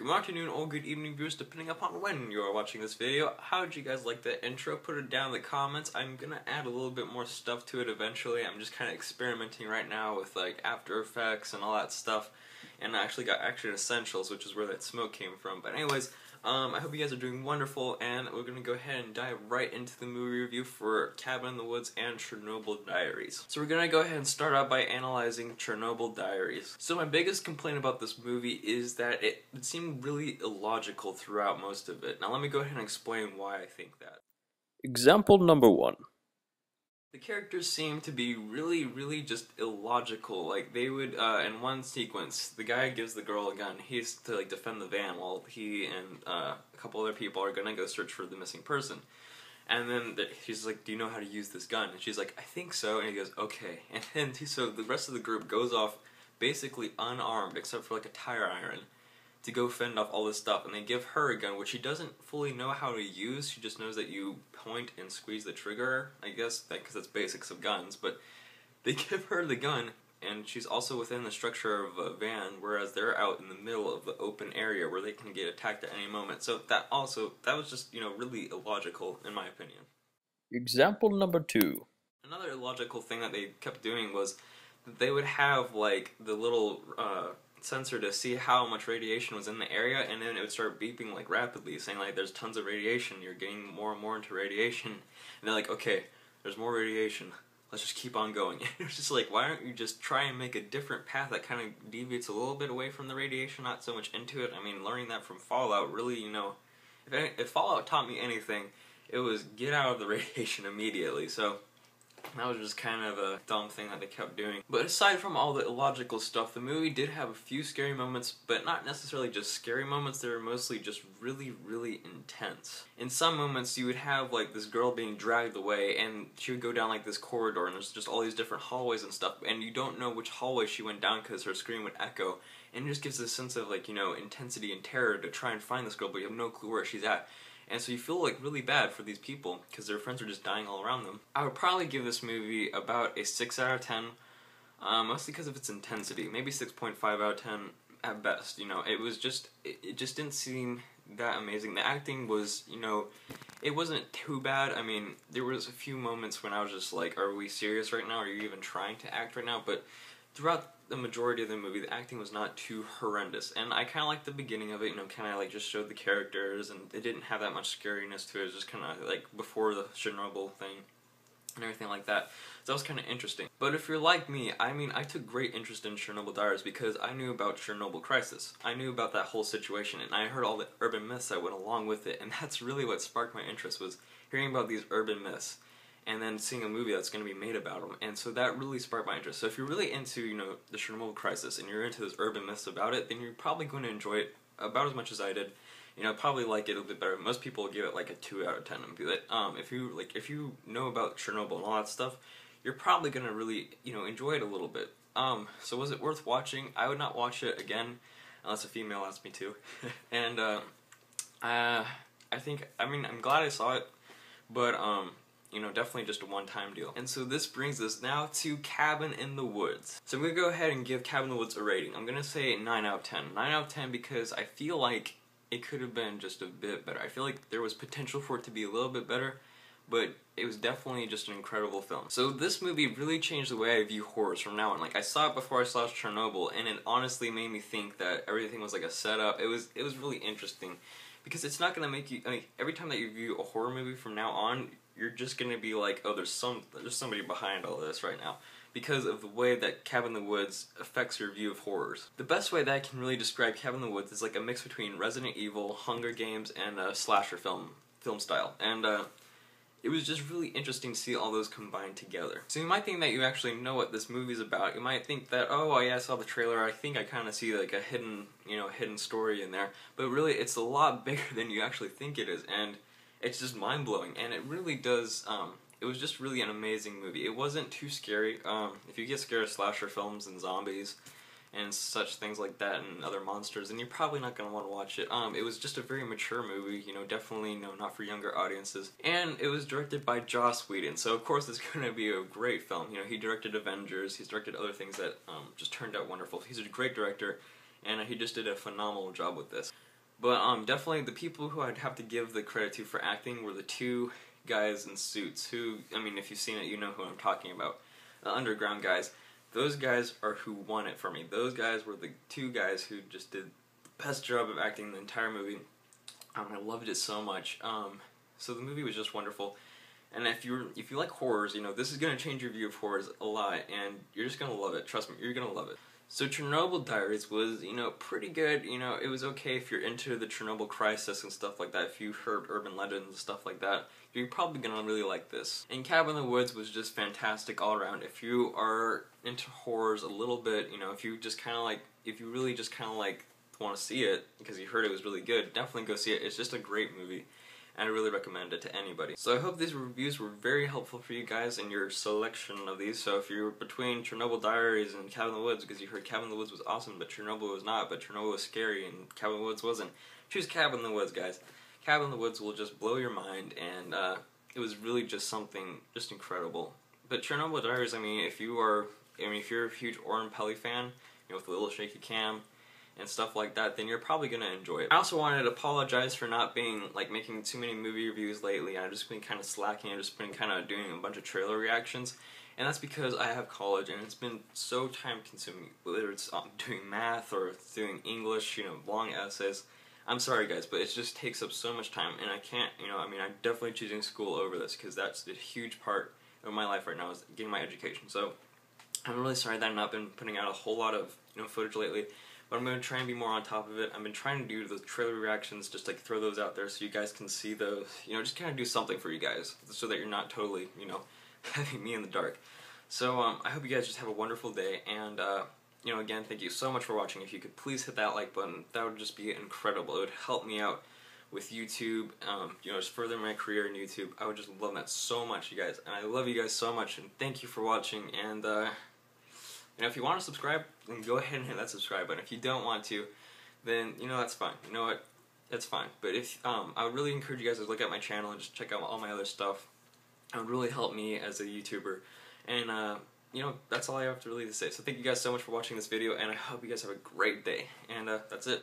Good afternoon or good evening, viewers, depending upon when you are watching this video. How did you guys like the intro? Put it down in the comments. I'm gonna add a little bit more stuff to it eventually. I'm just kind of experimenting right now with like After Effects and all that stuff. And I actually got Action Essentials, which is where that smoke came from. But anyways, I hope you guys are doing wonderful, and we're gonna go ahead and dive right into the movie review for Cabin in the Woods and Chernobyl Diaries. So we're gonna go ahead and start out by analyzing Chernobyl Diaries. So my biggest complaint about this movie is that it seemed really illogical throughout most of it. Now let me go ahead and explain why I think that. Example number 1. The characters seem to be really just illogical. Like, they would, in one sequence, the guy gives the girl a gun. He's to, like, defend the van while he and a couple other people are gonna go search for the missing person. And then he's like, do you know how to use this gun? And she's like, I think so. And he goes, okay. And then, so the rest of the group goes off basically unarmed, except for, like, a tire iron, to go fend off all this stuff, and they give her a gun, which she doesn't fully know how to use. She just knows that you point and squeeze the trigger, I guess, because that's basics of guns, but they give her the gun, and she's also within the structure of a van, whereas they're out in the middle of the open area where they can get attacked at any moment. So that was just, really illogical, in my opinion. Example number 2. Another illogical thing that they kept doing was that they would have, like, the little, sensor to see how much radiation was in the area, and then it would start beeping like rapidly, saying like there's tons of radiation, you're getting more and more into radiation, and they're like, okay, there's more radiation, let's just keep on going. It was just like, why don't you just try and make a different path that kind of deviates a little bit away from the radiation, not so much into it. I mean, learning that from Fallout really, if Fallout taught me anything, it was get out of the radiation immediately. So that was just kind of a dumb thing that they kept doing. But aside from all the illogical stuff, the movie did have a few scary moments, but not necessarily just scary moments. They were mostly just really intense. In some moments, you would have like this girl being dragged away, and she would go down like this corridor, and there's just all these different hallways and stuff, and you don't know which hallway she went down because her scream would echo, and it just gives this sense of like, intensity and terror to try and find this girl, but you have no clue where she's at. And so you feel like really bad for these people because their friends are just dying all around them. I would probably give this movie about a 6 out of 10, mostly because of its intensity. Maybe 6.5 out of 10 at best. It just didn't seem that amazing. The acting was, it wasn't too bad. I mean, there was a few moments when I was just like, are we serious right now? Are you even trying to act right now? But throughout the majority of the movie, the acting was not too horrendous, and I kind of liked the beginning of it, kind of like just showed the characters, and it didn't have that much scariness to it. It was just kind of like before the Chernobyl thing and everything like that. So that was kind of interesting. But if you're like me, I mean, I took great interest in Chernobyl Diaries because I knew about Chernobyl crisis. I knew about that whole situation, and I heard all the urban myths that went along with it, and that's really what sparked my interest, was hearing about these urban myths and then seeing a movie that's going to be made about them. And so that really sparked my interest. So if you're really into, the Chernobyl crisis, and you're into those urban myths about it, then you're probably going to enjoy it about as much as I did. Probably like it a little bit better. Most people give it like a 2 out of 10 and be like, if you know about Chernobyl and all that stuff, you're probably going to really, enjoy it a little bit. So was it worth watching? I would not watch it again unless a female asked me to. And I'm glad I saw it, but definitely just a one-time deal. And so this brings us now to Cabin in the Woods. So I'm going to go ahead and give Cabin in the Woods a rating. I'm going to say 9 out of 10. 9 out of 10 because I feel like it could have been just a bit better. I feel like there was potential for it to be a little bit better, but it was definitely just an incredible film. So this movie really changed the way I view horrors from now on. Like, I saw it before I saw Chernobyl, and it honestly made me think that everything was like a setup. It was really interesting because it's not going to make you, every time that you view a horror movie from now on, you're just gonna be like, oh, there's somebody behind all this right now, because of the way that Cabin in the Woods affects your view of horrors. The best way that I can really describe Cabin in the Woods is like a mix between Resident Evil, Hunger Games, and a slasher film style. And it was just really interesting to see all those combined together. So you might think that you actually know what this movie's about. You might think that, oh yeah, I saw the trailer, I think I kind of see like a hidden story in there. But really, it's a lot bigger than you actually think it is, and it's just mind-blowing, and it really does, it was just really an amazing movie. It wasn't too scary. If you get scared of slasher films and zombies and such things like that and other monsters, then you're probably not going to want to watch it. It was just a very mature movie, definitely not for younger audiences. And it was directed by Joss Whedon, so of course it's going to be a great film. He directed Avengers, he's directed other things that just turned out wonderful. He's a great director, and he just did a phenomenal job with this. But definitely the people who I'd have to give the credit to for acting were the two guys in suits who, I mean, if you've seen it, you know who I'm talking about. The underground guys. Those guys are who won it for me. Those guys were the two guys who just did the best job of acting in the entire movie. I loved it so much. So the movie was just wonderful. And if you like horrors, you know, this is going to change your view of horrors a lot, and you're just going to love it. Trust me, you're going to love it. So Chernobyl Diaries was, you know, pretty good. You know, it was okay if you're into the Chernobyl crisis and stuff like that. If you heard urban legends and stuff like that, you're probably going to really like this. And Cabin in the Woods was just fantastic all around. If you are into horrors a little bit, you know, if you really just kind of like want to see it because you heard it was really good, definitely go see it. It's just a great movie, and I really recommend it to anybody. So I hope these reviews were very helpful for you guys in your selection of these. So if you're between Chernobyl Diaries and Cabin in the Woods, because you heard Cabin in the Woods was awesome, but Chernobyl was not, but Chernobyl was scary and Cabin in the Woods wasn't, choose Cabin in the Woods, guys. Cabin in the Woods will just blow your mind, and it was really just something just incredible. But Chernobyl Diaries, I mean, if you're a huge Oren Peli fan, you know, with the little shaky cam and stuff like that, then you're probably going to enjoy it. I also wanted to apologize for not being, like, making too many movie reviews lately. I've just been kind of slacking. I've just been kind of doing a bunch of trailer reactions, and that's because I have college, and it's been so time-consuming, whether it's doing math or doing English, you know, long essays. I'm sorry, guys, but it just takes up so much time, and I can't, you know, I mean, I'm definitely choosing school over this, because that's a huge part of my life right now, is getting my education. So I'm really sorry that I've not been putting out a whole lot of, you know, footage lately. But I'm going to try and be more on top of it. I've been trying to do those trailer reactions, just like throw those out there so you guys can see those, you know, just kind of do something for you guys so that you're not totally, you know, having me in the dark. So I hope you guys just have a wonderful day, and you know, again, thank you so much for watching. If you could please hit that like button, that would just be incredible. It would help me out with YouTube, you know, just further my career in YouTube. I would just love that so much, you guys, and I love you guys so much, and thank you for watching, and you know, if you want to subscribe, then go ahead and hit that subscribe button. If you don't want to, then, you know, that's fine. You know what? That's fine. But if, I would really encourage you guys to look at my channel and just check out all my other stuff. It would really help me as a YouTuber. And, you know, that's all I have to really say. So thank you guys so much for watching this video, and I hope you guys have a great day. And, that's it.